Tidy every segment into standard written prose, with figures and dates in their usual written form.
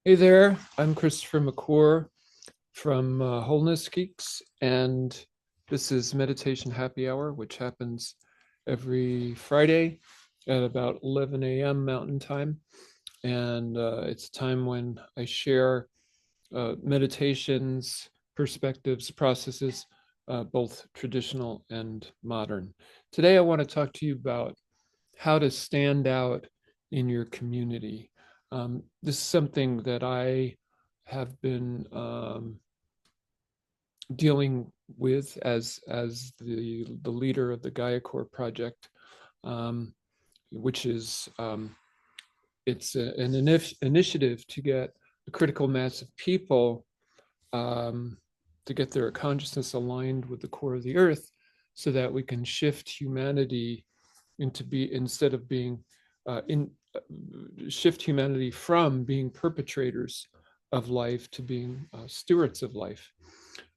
Hey there, I'm Christopher McClure from Wholeness Geeks, and this is Meditation Happy Hour, which happens every Friday at about 11 a.m. Mountain Time. And it's a time when I share meditations, perspectives, processes, both traditional and modern. Today, I want to talk to you about how to stand out in your community. This is something that I have been dealing with as the leader of the Gaia Core project, um, which is an initiative to get a critical mass of people um, to get their consciousness aligned with the core of the earth, so that we can shift humanity into be instead of being in shift humanity from being perpetrators of life to being stewards of life.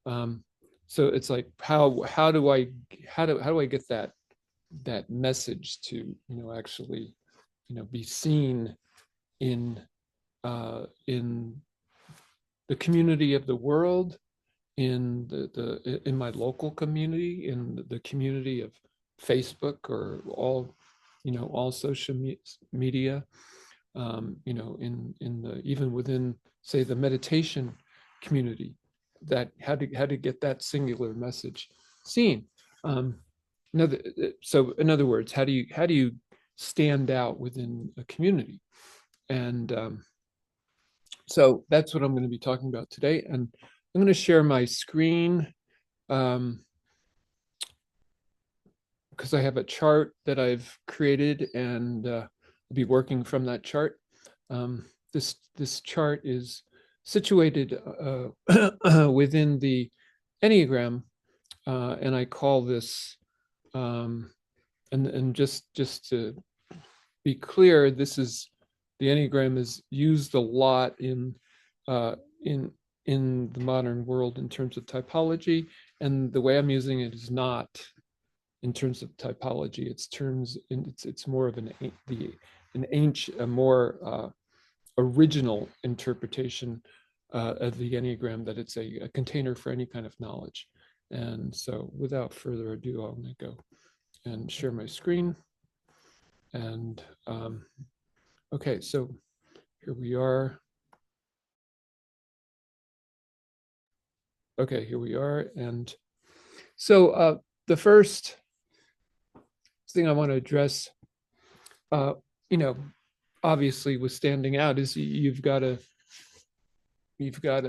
Um, so it's like how do I get that message to actually be seen in in the community of the world, in in my local community, in the community of Facebook, or all social media, in the even within, say, the meditation community, that how to get that singular message seen. Um, so in other words, how do you stand out within a community? And so that's what I'm going to be talking about today. And I'm going to share my screen um, because I have a chart that I've created, and I'll be working from that chart. This chart is situated within the Enneagram, and I call this, and just to be clear, this is the Enneagram is used a lot uh, in in the modern world in terms of typology, and the way I'm using it is not in terms of typology. It's more of an ancient, a more original interpretation of the Enneagram, that it's a container for any kind of knowledge. And so, without further ado, I'm going to go and share my screen. And okay, so here we are. Okay, here we are. And so, the first thing I want to address, uh, you know, obviously, with standing out, is you've got to we've got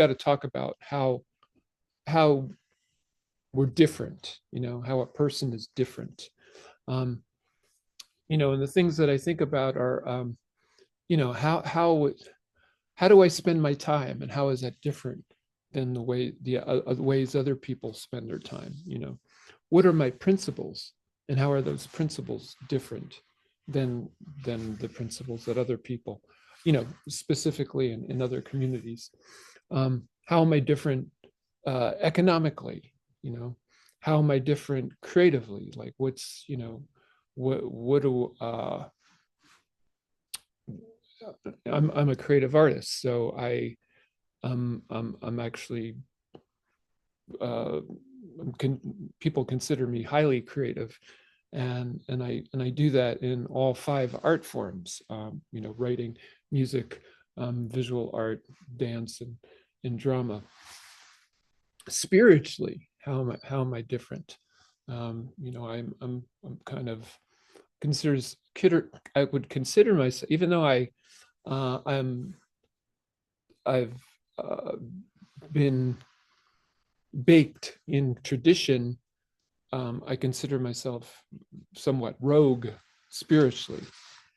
to talk about how we're different, how a person is different. um and the things that I think about are, you know how do I spend my time, and how is that different than the ways other people spend their time? What are my principles, and how are those principles different than the principles that other people, specifically in other communities? How am I different economically? How am I different creatively? Like, what do I'm a creative artist, so I'm actually uh, people consider me highly creative, and I do that in all five art forms. Writing, music, visual art, dance, and drama. Spiritually, how am I different? I'm kind of considers I would consider myself, even though I'm I've uh, been baked in tradition. I consider myself somewhat rogue spiritually,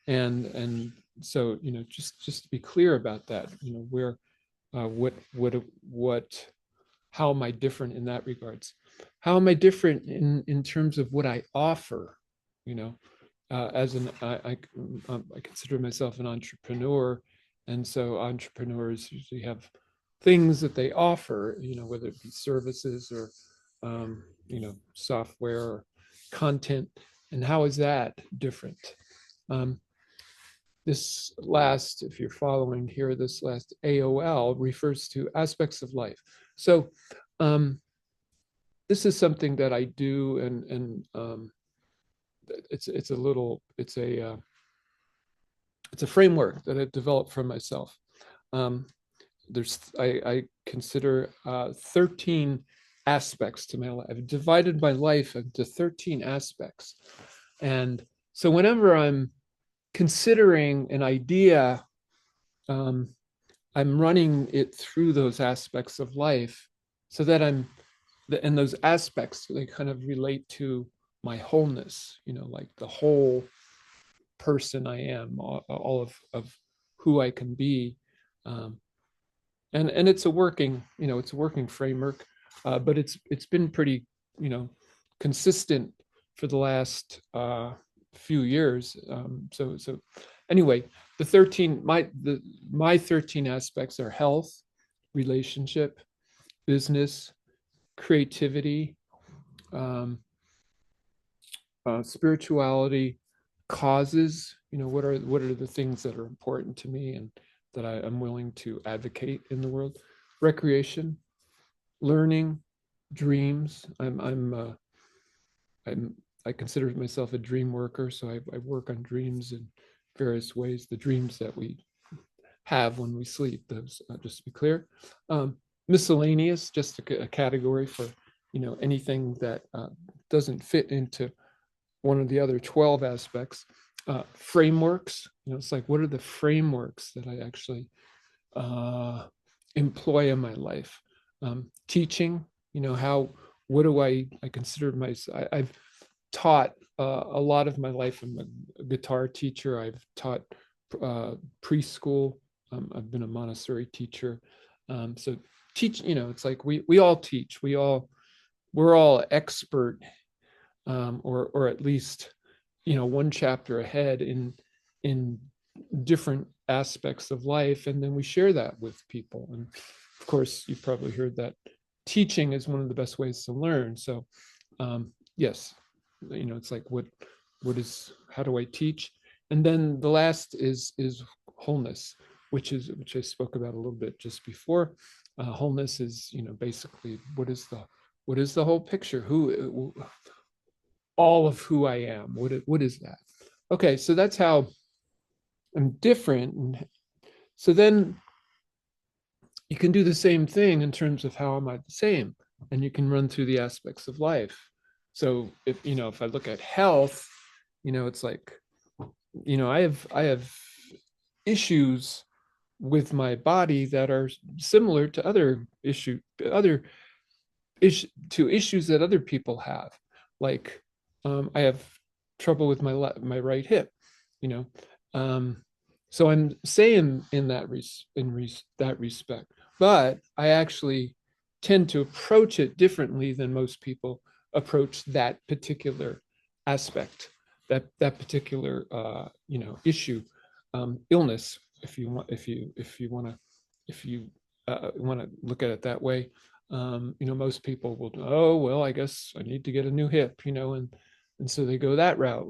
and so, just to be clear about that, where what how am I different in that regards? How am I different in terms of what I offer? You know, as an I consider myself an entrepreneur, and so entrepreneurs usually have things that they offer, whether it be services or software or content. And how is that different? Um, this last, if you're following here, this last AOL refers to aspects of life. So this is something that I do, and it's a little, it's a framework that I developed for myself. Um, I consider 13 aspects to my life. I've divided my life into 13 aspects. And so whenever I'm considering an idea, um, I'm running it through those aspects of life so that and those aspects, they kind of relate to my wholeness, like the whole person I am, all of who I can be. Um, and it's a working, it's a working framework, but it's been pretty, consistent for the last few years. So anyway, my 13 aspects are health, relationship, business, creativity, um, spirituality, causes. What are the things that are important to me and that I'm willing to advocate in the world? Recreation, learning, dreams. I consider myself a dream worker, so I work on dreams in various ways. The dreams that we have when we sleep, those, just to be clear. Miscellaneous, just a category for anything that doesn't fit into one of the other 12 aspects. Frameworks, it's like, what are the frameworks that I actually employ in my life? Teaching, what do I consider myself? I've taught a lot of my life. I'm a guitar teacher. I've taught preschool. I've been a Montessori teacher. So teach, it's like we all teach. We're all expert, or at least one chapter ahead in different aspects of life, and then we share that with people. And of course, you've probably heard that teaching is one of the best ways to learn. So yes, it's like, how do I teach? And then the last is wholeness, which I spoke about a little bit just before. Wholeness is, basically, what is the whole picture? Who All of who I am. What is that? Okay, so that's how I'm different. And so then you can do the same thing in terms of how am I the same, and you can run through the aspects of life. So if I look at health, it's like, I have issues with my body that are similar to issues that other people have. Like, I have trouble with my right hip, you know. Um, so I'm saying in that respect, but I actually tend to approach it differently than most people approach that particular aspect, that particular issue, illness, if you want to look at it that way. Most people will, oh, well, I guess I need to get a new hip, and so they go that route.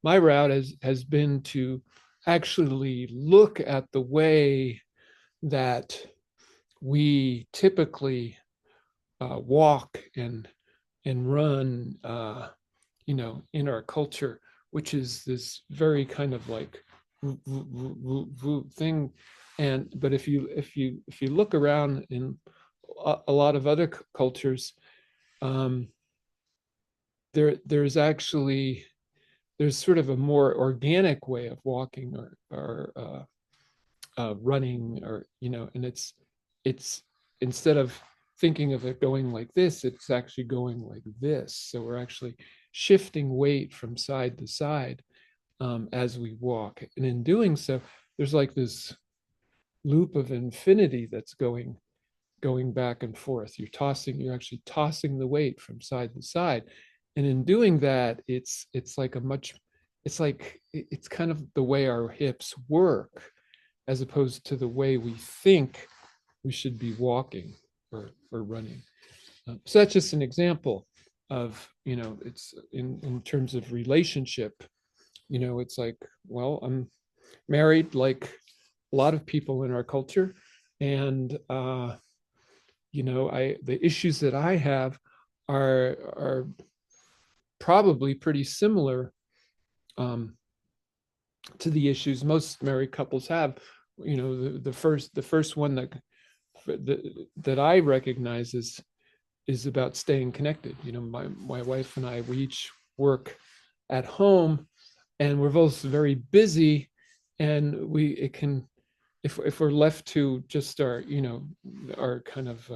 My route has been to actually look at the way that we typically walk and run, in our culture, which is this very kind of like thing. But if you look around in a lot of other cultures, um, there's sort of a more organic way of walking or running, or and it's instead of thinking of it going like this, it's actually going like this. So we're actually shifting weight from side to side, as we walk, and in doing so, there's like this loop of infinity that's going back and forth. You're actually tossing the weight from side to side. And in doing that, it's kind of the way our hips work, as opposed to the way we think we should be walking or running. So that's just an example of, it's in terms of relationship, it's like, well, married like a lot of people in our culture, and the issues that I have are probably pretty similar um, to the issues most married couples have. The first one that I recognize is about staying connected. My wife and I, we each work at home, and we're both very busy, and we it can if we're left to just our kind of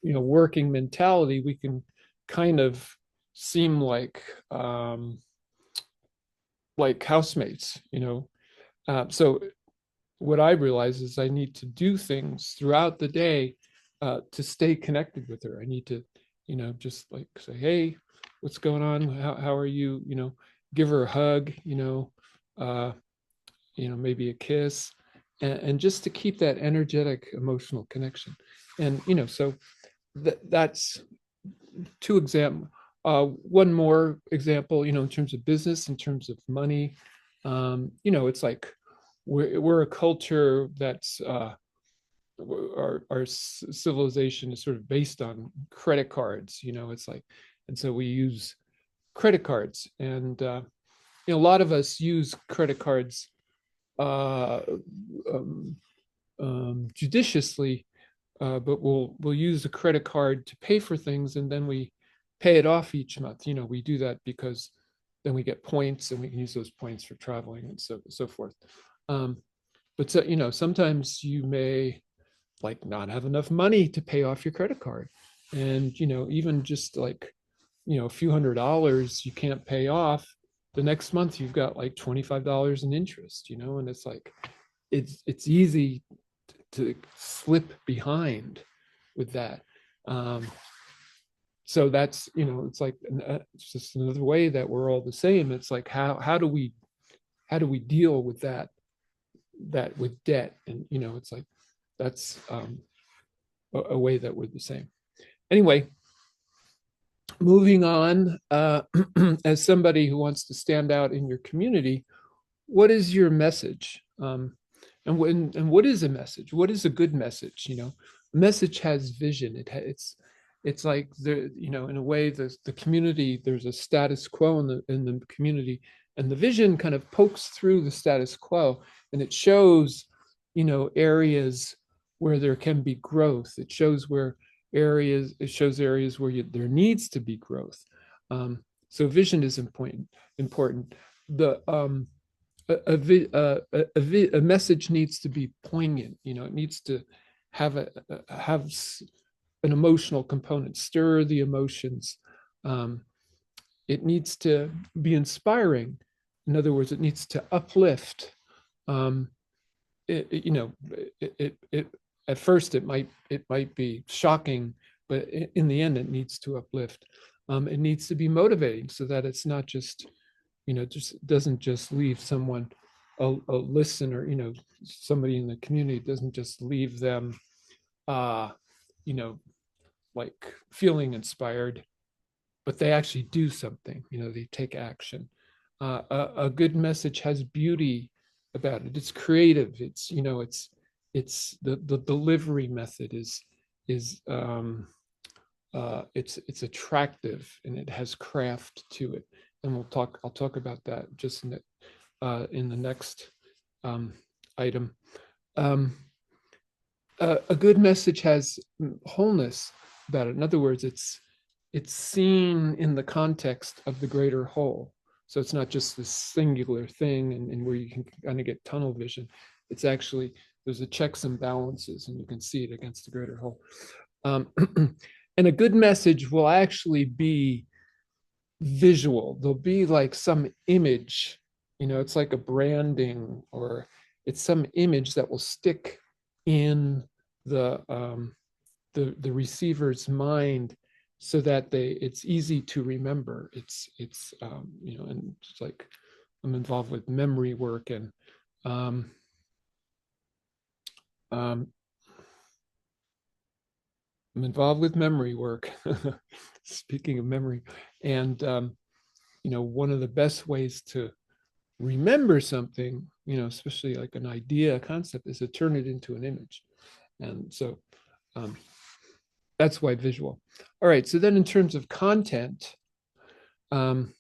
working mentality, we can kind of seem like housemates. So what I realize is I need to do things throughout the day to stay connected with her. I need to, just like say, hey, what's going on? How are you? Give her a hug, uh, maybe a kiss, and just to keep that energetic emotional connection. And, so that's two example. One more example, in terms of business, in terms of money, it's like we're a culture that's our civilization is sort of based on credit cards. It's like, and so we use credit cards, and a lot of us use credit cards uh, um, judiciously, but we'll use a credit card to pay for things, and then we pay it off each month. We do that because then we get points, and we can use those points for traveling and so forth. Um, but so, sometimes you may like not have enough money to pay off your credit card, and even just like a few $100s you can't pay off. The next month you've got like $25 in interest, and it's like it's easy to slip behind with that. Um, so that's it's like it's just another way that we're all the same. It's like how do we deal with that with debt? And it's like that's a way that we're the same. Anyway, moving on. As somebody who wants to stand out in your community, what is your message? And what is a message? What is a good message? A message has vision. It's like in a way, the community, there's a status quo in the community, and the vision kind of pokes through the status quo, and it shows areas where there can be growth. It shows areas where there needs to be growth. So vision is important. The a message needs to be poignant. It needs to have an emotional component, stir the emotions. Um, it needs to be inspiring. In other words, it needs to uplift. Um, it at first it might be shocking, but in the end, it needs to uplift. It needs to be motivating, so that it's not just doesn't just leave someone, a listener, somebody in the community, doesn't just leave them uh you know like feeling inspired, but they actually do something. They take action. A good message has beauty about it. It's creative. It's the delivery method is it's attractive, and it has craft to it. And I'll talk about that just in the next um, item. Um, a good message has wholeness about it. In other words, it's seen in the context of the greater whole. So it's not just this singular thing, and where you can kind of get tunnel vision. It's actually, there's a checks and balances, and you can see it against the greater whole. Um, and a good message will actually be visual. There'll be like some image, it's like a branding, or it's some image that will stick in the receiver's mind, so that it's easy to remember. And it's like I'm involved with memory work, and um, um, I'm involved with memory work. Speaking of memory, and one of the best ways to remember something, especially like an idea, a concept, is to turn it into an image. And so um, that's why visual. All right. So then in terms of content, um,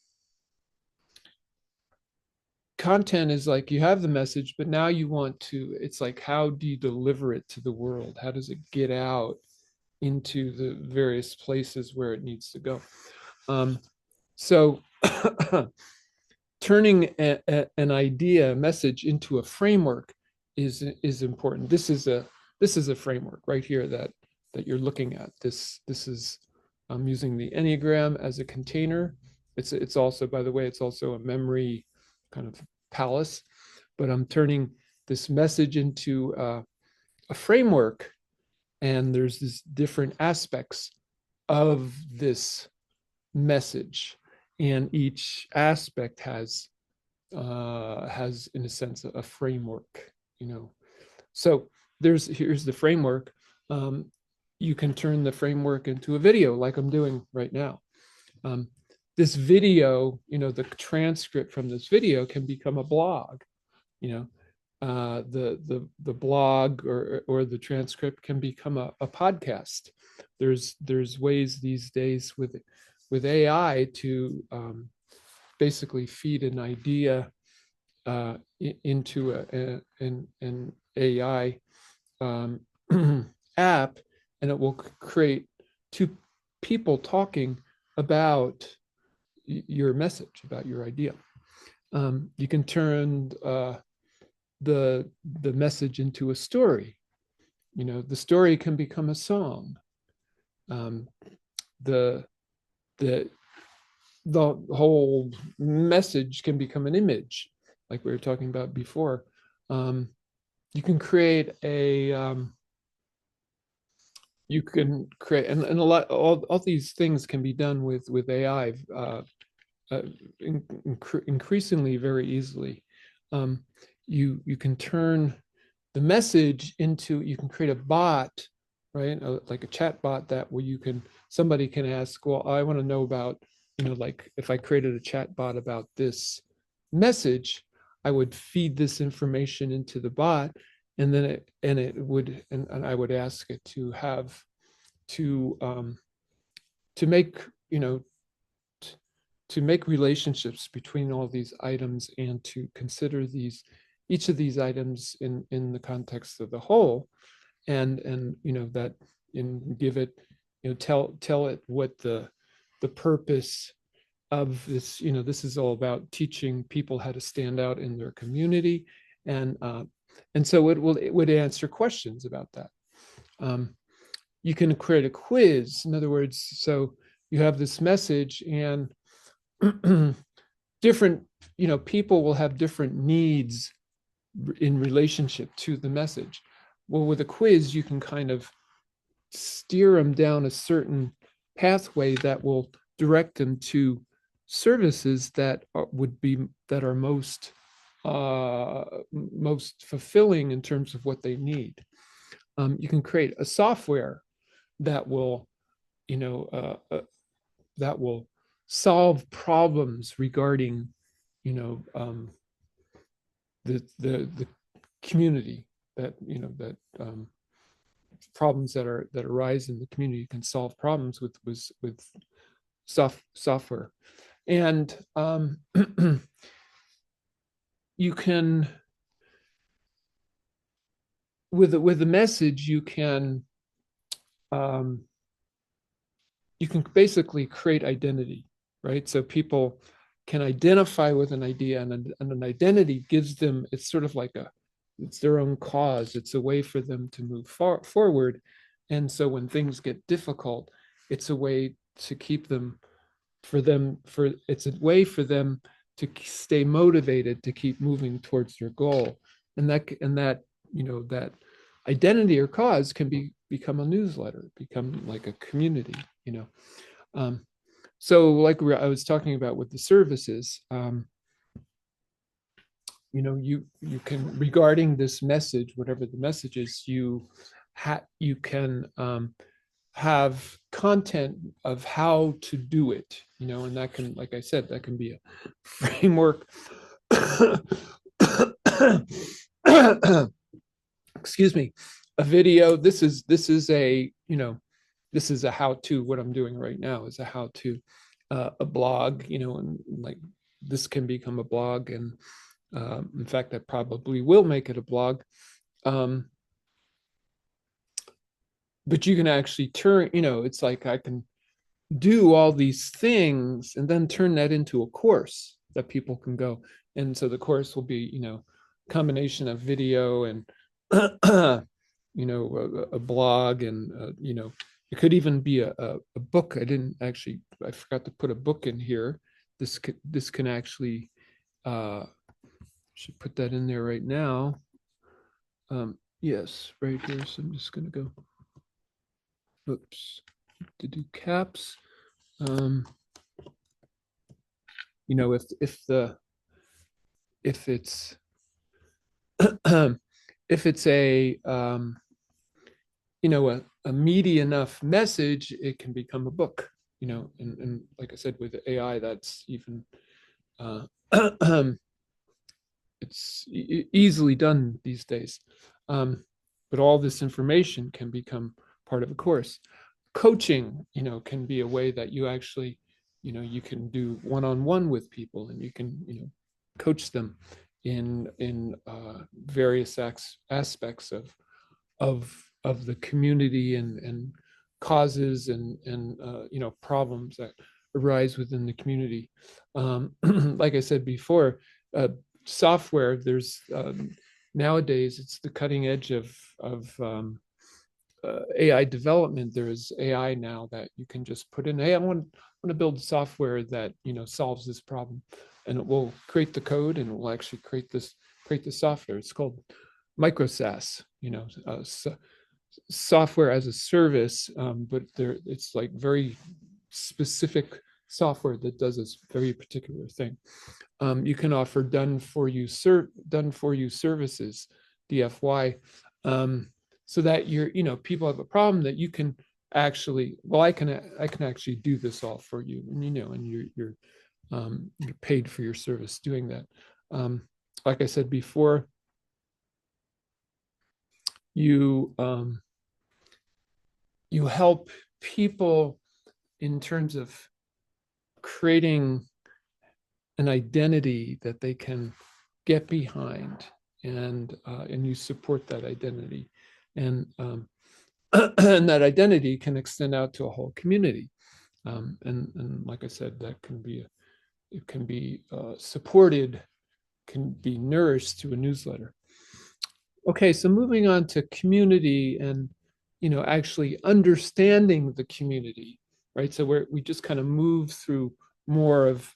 content is like you have the message, but now you want to, it's like, how do you deliver it to the world? How does it get out into the various places where it needs to go? So turning an idea, a message into a framework is important. This is a framework right here that you're looking at. This is I'm using the Enneagram as a container. It's also, by the way, it's also a memory kind of palace, but I'm turning this message into a framework, and there's this different aspects of this message, and each aspect has in a sense a framework. So here's the framework. um, you can turn the framework into a video like I'm doing right now. um, this video, the transcript from this video can become a blog. you know the blog or the transcript can become a podcast. There's ways these days with AI to basically feed an idea into an AI app, and it will create two people talking about your message, about your idea. You can turn the message into a story. The story can become a song. Um, the the the whole message can become an image, like we were talking about before. You can create you can create, and a lot, all these things can be done with AI increasingly very easily. Um, you can turn the message into, you can create a bot, right? Like a chat bot that where somebody can ask, well, I want to know about, like if I created a chat bot about this message, I would feed this information into the bot, and then it would, and I would ask it to have to make, to make relationships between all these items, and to consider each of these items in the context of the whole, and that, and give it, tell it what the purpose of this. This is all about teaching people how to stand out in their community, and so it would answer questions about that. You can create a quiz, in other words. So you have this message, and different, people will have different needs in relationship to the message. Well, with a quiz, you can kind of steer them down a certain pathway that will direct them to services that are most fulfilling in terms of what they need. You can create a software that will, you know, that will solve problems regarding, you know, the community, that problems that arise in the community. You can solve problems with software, and you can, with the message, um, you can basically create identity, right? So people can identify with an idea, and an identity gives them, it's sort of like it's their own cause. It's a way for them to move forward. And so when things get difficult, it's a way to keep them, it's a way for them to stay motivated, to keep moving towards their goal. And that that identity or cause can become a newsletter, become like a community. um, so like I was talking about with the services, you can, regarding this message, whatever the message is, you can have content of how to do it, and that can, like I said, that can be a framework excuse me, a video. This is a, this is a how-to. What I'm doing right now is a how-to, a blog, and like this can become a blog, and in fact, I probably will make it a blog. Um, but you can actually turn, it's like I can do all these things and then turn that into a course that people can go. And so the course will be, combination of video and, a blog, and, it could even be a book. I forgot to put a book in here. This can actually, should put that in there right now. Yes, right here. So I'm just going to go, oops, to do caps. Um, if it's if it's a meaty enough message, it can become a book. And like I said, with AI, that's even uh, it's easily done these days. But all this information can become part of a course. Coaching, can be a way that you actually, you can do one-on-one with people, and you can, coach them in various aspects of the community, and causes, and problems that arise within the community. Like I said before, software, there's nowadays it's the cutting edge of AI development. There's AI now that you can just put in, hey, I want to build software that solves this problem, and it will create the code, and it will actually create the software. It's called micro SaaS, software as a service, but it's like very specific software that does this very particular thing. You can offer done for you services, DFY, so that people have a problem that you can actually, well, I can actually do this all for you, and you're paid for your service doing that. Like I said before, you you help people in terms of creating an identity that they can get behind, and you support that identity, and and that identity can extend out to a whole community, and like I said, it can be supported, can be nourished through a newsletter. Okay, so moving on to community, and actually understanding the community, right? So we just kind of move through more of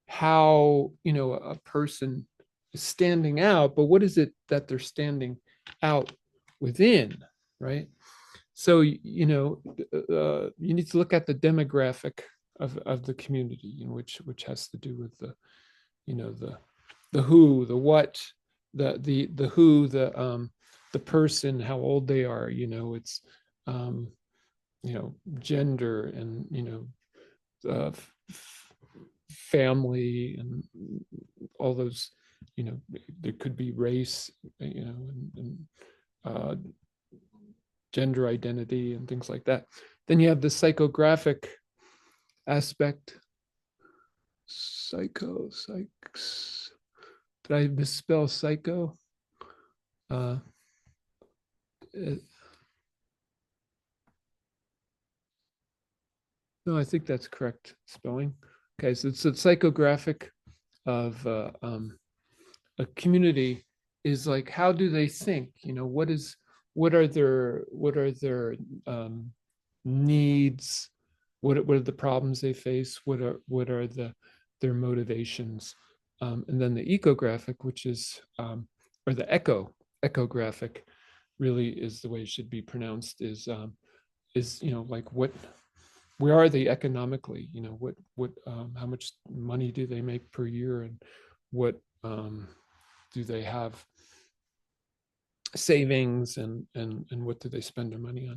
how a person is standing out, but what is it that they're standing out within, right? So you need to look at the demographic of the community, which has to do with the the who, the what, the who, the person, how old they are, it's gender, and family, and all those, there could be race, and gender identity and things like that. Then you have the psychographic aspect. Psychs. Did I misspell psycho? Uh, no, I think that's correct spelling. Okay, so it's a psychographic of a community, is like, how do they think? What are their needs? What are the problems they face? What are their motivations? And then the ecographic, which is or the echographic, really is the way it should be pronounced, is like, where are they economically? What how much money do they make per year, and what do they have savings, and what do they spend their money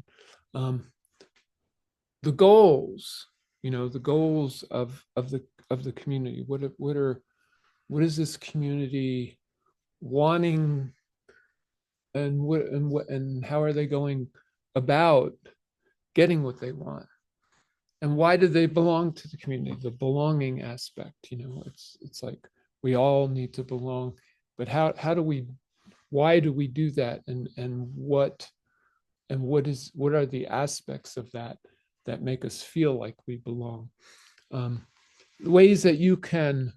on? The goals, the goals of the community. What are what is this community wanting, and how are they going about getting what they want, and why do they belong to the community? The belonging aspect, it's like we all need to belong, but how do we, why do we do that, and what are the aspects of that that make us feel like we belong? um, Ways that you can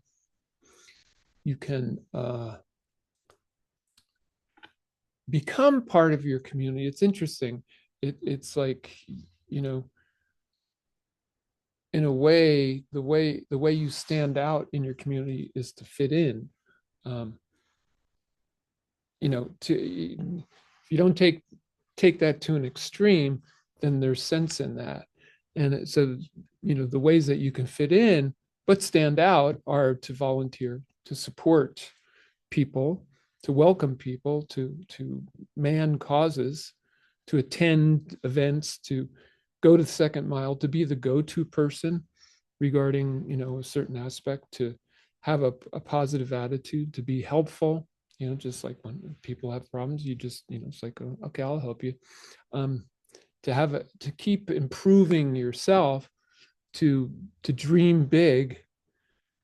become part of your community. It's interesting. It's like, you know, in a way, the way you stand out in your community is to fit in. Um, if you don't take that to an extreme, then there's sense in that. And so, the ways that you can fit in but stand out are to volunteer, to support people, to welcome people, to man causes, to attend events, to go to the second mile, to be the go-to person regarding, a certain aspect, to have a positive attitude, to be helpful. Just like when people have problems, you just, it's like, oh, okay, I'll help you. um, to keep improving yourself, to dream big,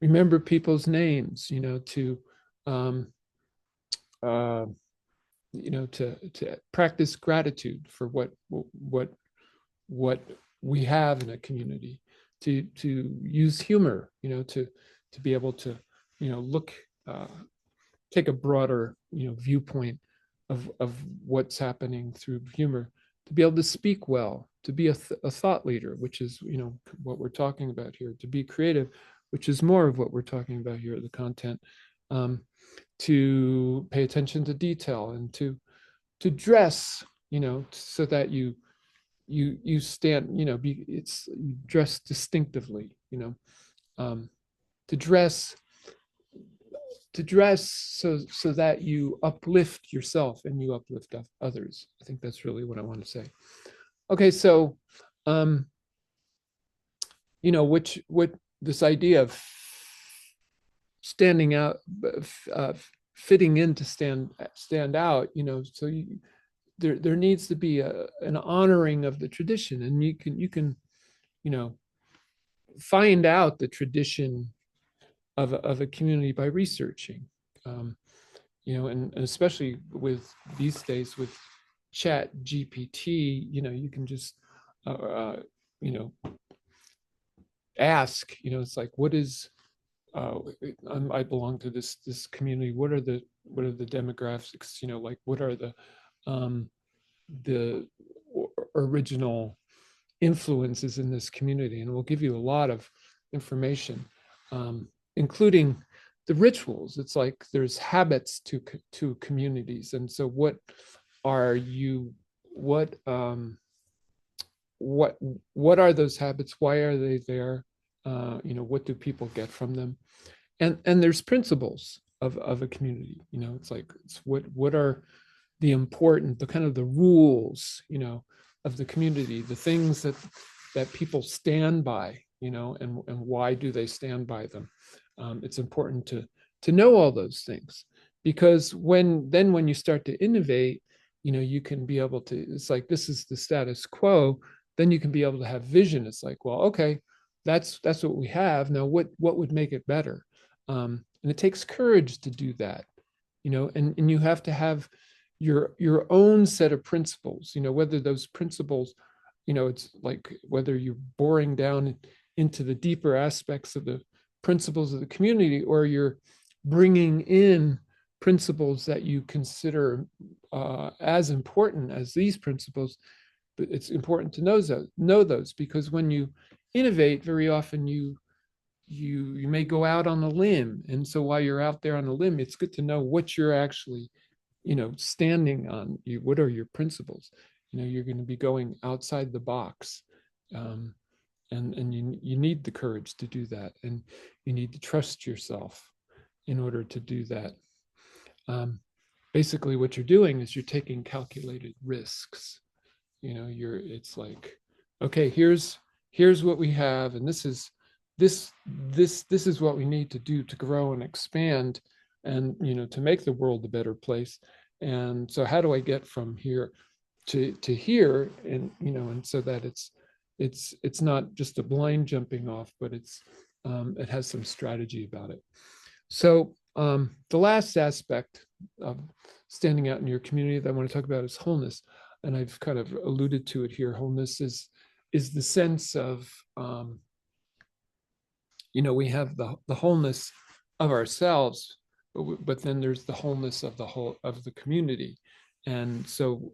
remember people's names, to um, uh, to practice gratitude for what we have in a community, to use humor, to be able to, look, uh, take a broader, viewpoint of what's happening through humor, to be able to speak well, to be a thought leader, which is, what we're talking about here, to be creative, which is more of what we're talking about here, the content, um, to pay attention to detail, and to dress, so that you stand, you dress distinctively, um, to dress so that you uplift yourself and you uplift others. I think that's really what I want to say. Okay, so um, what this idea of standing out, uh, fitting in to stand out, so there needs to be an honoring of the tradition, and you can you know find out the tradition of a community by researching. um, and especially with these days with chat GPT, you can just you know ask, it's like, what is, uh, I belong to this community, what are the demographics, like what are um, the original influences in this community, and we'll give you a lot of information, including the rituals. It's like there's habits to communities, and so are you what what are those habits? Why are they there? What do people get from them? And there's principles of a community. It's like, what are the kind of the rules, of the community, the things that people stand by, and why do they stand by them? It's important to know all those things, because when you start to innovate, you can be able to. It's like, this is the status quo. Then you can be able to have vision. It's like, well, okay, that's what we have now. What would make it better? And it takes courage to do that, and you have to have your own set of principles, whether those principles, it's like whether you're boring down into the deeper aspects of the principles of the community, or you're bringing in principles that you consider as important as these principles. But it's important to know those, because when you innovate, very often you may go out on a limb, and so while you're out there on a limb, it's good to know what you're actually standing on. What are your principles? You're going to be going outside the box, um, and you need the courage to do that, and you need to trust yourself in order to do that. Basically, what you're doing is you're taking calculated risks. It's like, okay, here's what we have, and this is this is what we need to do to grow and expand, and to make the world a better place. And so how do I get from here to here, and and so that it's not just a blind jumping off, but it has some strategy about it. So the last aspect of standing out in your community that I want to talk about is wholeness, and I've kind of alluded to it here. Wholeness is the sense of we have the wholeness of ourselves, but then there's the wholeness of the whole of the community. And so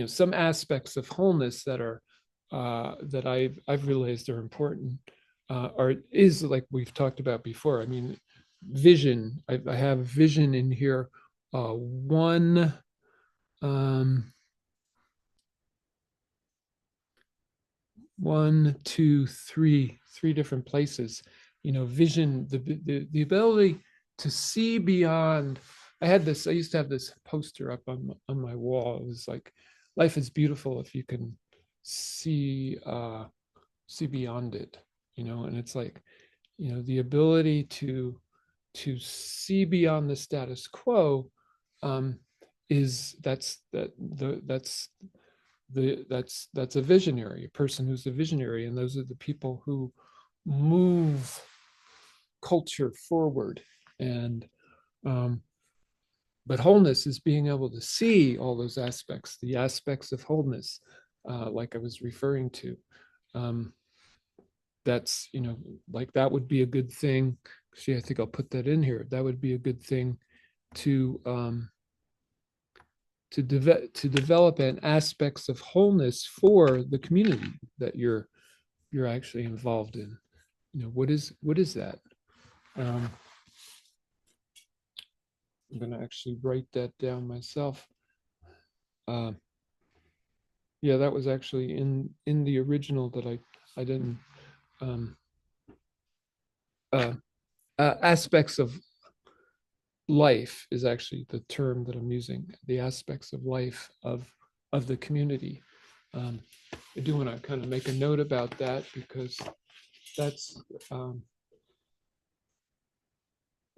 some aspects of wholeness that are that I've realized are important are is like we've talked about before. I mean, vision. I have vision in here. One one, two, three different places. Vision, the ability to see beyond. I used to have this poster up on my wall. It was like, life is beautiful if you can see beyond it, and it's like, the ability to see beyond the status quo is that's a visionary, a person who's a visionary, and those are the people who move culture forward. And but wholeness is being able to see all those aspects, the aspects of wholeness, like I was referring to. That's like that would be a good thing. See, I think I'll put that in here. That would be a good thing to to develop an aspects of wholeness for the community that you're actually involved in. What is that? I'm going to actually write that down myself. Yeah, that was actually in the original that I didn't. Aspects of life is actually the term that I'm using. The aspects of life of the community. I do want to kind of make a note about that, because that's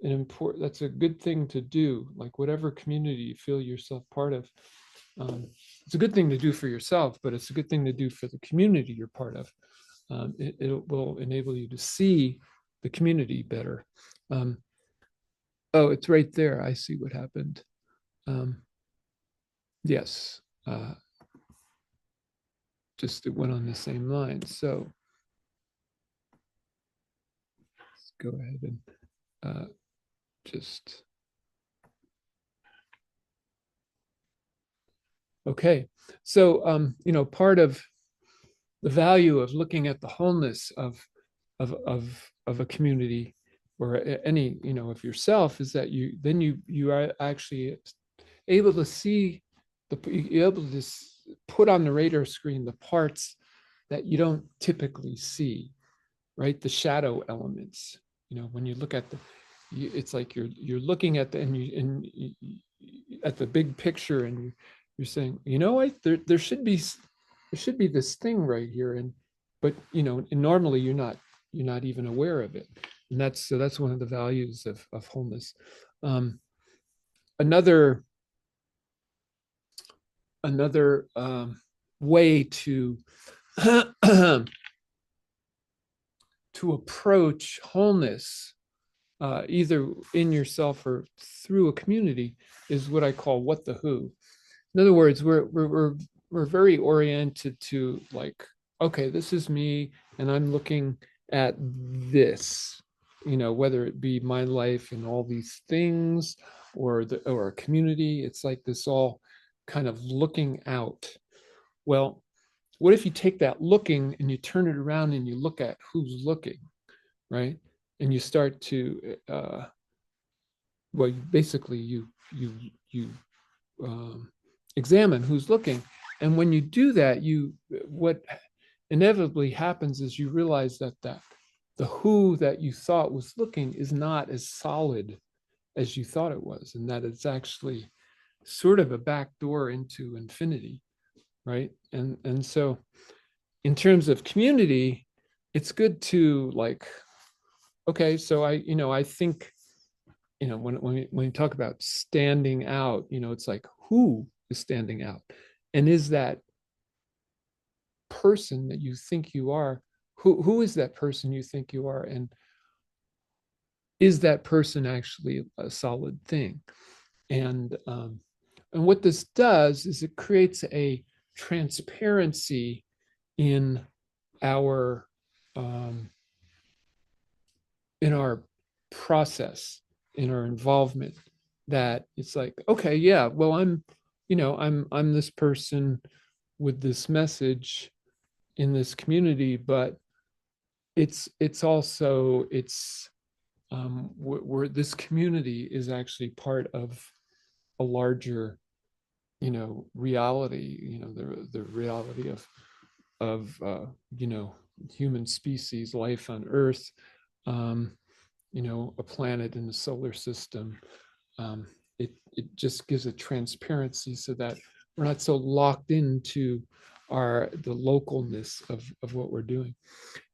that's a good thing to do. Like whatever community you feel yourself part of, it's a good thing to do for yourself, but it's a good thing to do for the community you're part of. It will enable you to see the community better. Oh, it's right there. I see what happened. Yes, just it went on the same line. So let's go ahead and just. Okay, so part of the value of looking at the wholeness of a community, or any of yourself, is that you are actually able to see you're able to put on the radar screen the parts that you don't typically see, right? The shadow elements. When you look at it's like you're looking at at the big picture, and you're saying, there should be this thing right here, but and normally you're not even aware of it. And that's one of the values of wholeness. Another way to to approach wholeness, either in yourself or through a community, is what I call what the who. In other words, we're very oriented to, like, okay, this is me, and I'm looking at this, whether it be my life and all these things, or a community. It's like this all kind of looking out. Well, what if you take that looking and you turn it around and you look at who's looking, right? And you start to well, basically you examine who's looking. And when you do that, what inevitably happens is you realize that the who that you thought was looking is not as solid as you thought it was, and that it's actually sort of a back door into infinity, right? And so in terms of community, it's good to like, okay, so I think, when you talk about standing out, it's like, who is standing out? And is that person that you think you are, who is that person you think you are? And is that person actually a solid thing? And what this does is it creates a transparency in our um, in our process, in our involvement, that it's like, okay, yeah, well, I'm this person with this message in this community, but it's also it's where this community is actually part of a larger, reality, the reality of human species, life on Earth, um, a planet in the solar system. It just gives a transparency so that we're not so locked into the localness of what we're doing.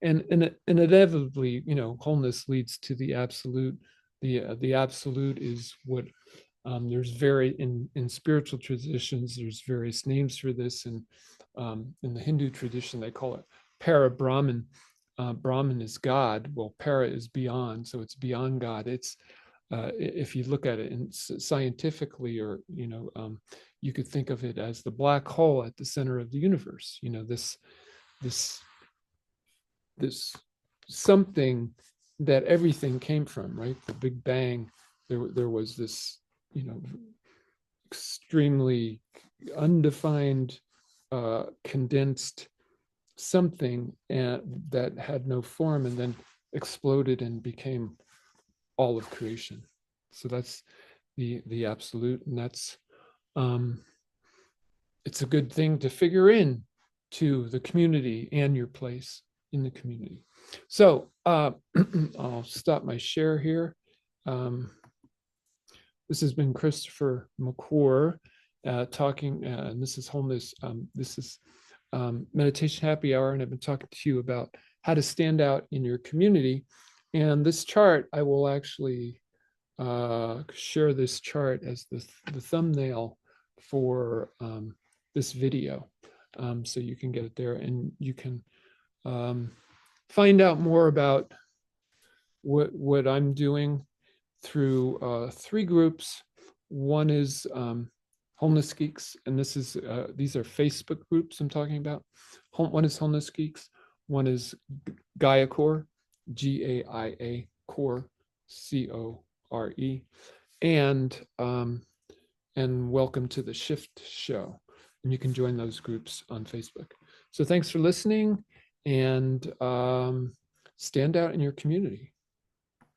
And inevitably, wholeness leads to the absolute. The absolute is what, there's in spiritual traditions, there's various names for this, and in the Hindu tradition they call it para Brahman. Brahman is God. Well, para is beyond, so it's beyond God. It's if you look at it scientifically, or you could think of it as the black hole at the center of the universe. This this something that everything came from, right? The Big Bang. There was this, extremely undefined, condensed something, that had no form, and then exploded and became all of creation. So that's the absolute, and that's it's a good thing to figure in to the community and your place in the community. So I'll stop my share here. This has been Christopher McClure talking, and this is Wholeness. This is Meditation Happy Hour, and I've been talking to you about how to stand out in your community. And this chart, I will actually share this chart as the thumbnail for this video, so you can get it there, and you can find out more about what I'm doing through three groups. One is Wholeness Geeks, and these are Facebook groups I'm talking about. One is Wholeness Geeks. One is Gaia Core, GAIA Core, CORE, and Welcome to the Shift Show. And you can join those groups on Facebook. So thanks for listening, and stand out in your community.